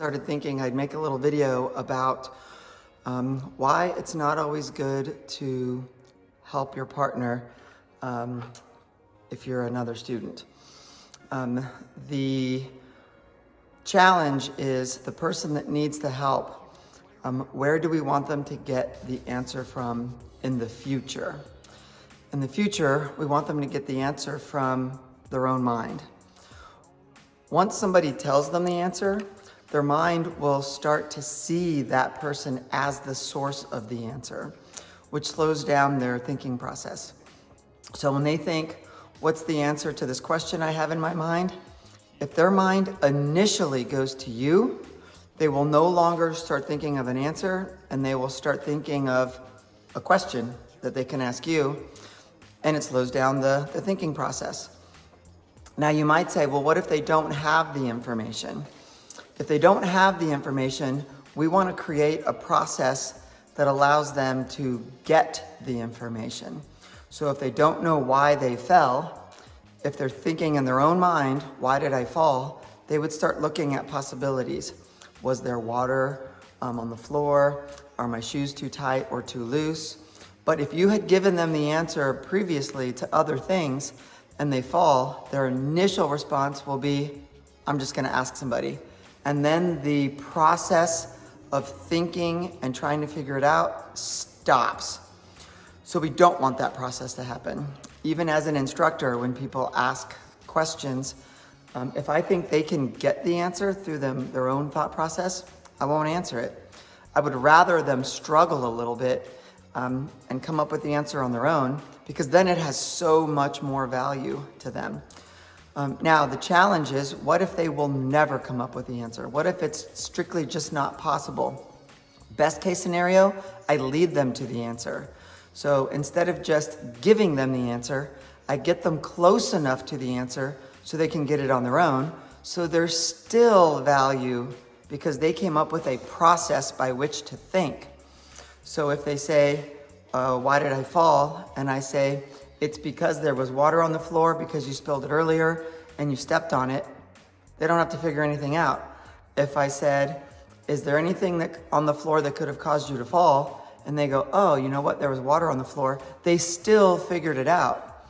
Started thinking I'd make a little video about why it's not always good to help your partner if you're another student. The challenge is the person that needs the help. Where do we want them to get the answer from in the future? In the future, we want them to get the answer from their own mind. Once somebody tells them the answer, their mind will start to see that person as the source of the answer, which slows down their thinking process. So when they think, what's the answer to this question I have in my mind? If their mind initially goes to you, they will no longer start thinking of an answer, and they will start thinking of a question that they can ask you, and it slows down the thinking process. Now you might say, well, what if they don't have the information? If they don't have the information, we want to create a process that allows them to get the information. So if they don't know why they fell, if they're thinking in their own mind, why did I fall? They would start looking at possibilities. Was there water on the floor? Are my shoes too tight or too loose? But if you had given them the answer previously to other things and they fall, their initial response will be, I'm just going to ask somebody. And then the process of thinking and trying to figure it out stops. So we don't want that process to happen. Even as an instructor, when people ask questions, if I think they can get the answer through their own thought process, I won't answer it. I would rather them struggle a little bit and come up with the answer on their own, because then it has so much more value to them. Now, the challenge is, what if they will never come up with the answer? What if it's strictly just not possible? Best case scenario, I lead them to the answer. So instead of just giving them the answer, I get them close enough to the answer so they can get it on their own. So there's still value because they came up with a process by which to think. So if they say, why did I fall? And I say, it's because there was water on the floor because you spilled it earlier and you stepped on it, they don't have to figure anything out. If I said, is there anything on the floor that could have caused you to fall? And they go, oh, you know what? There was water on the floor. They still figured it out.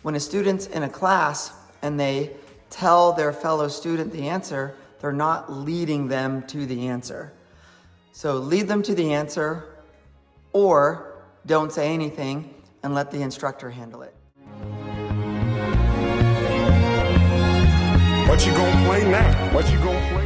When a student's in a class and they tell their fellow student the answer, they're not leading them to the answer. So lead them to the answer, or don't say anything and let the instructor handle it. What you gonna play now? What you gonna play?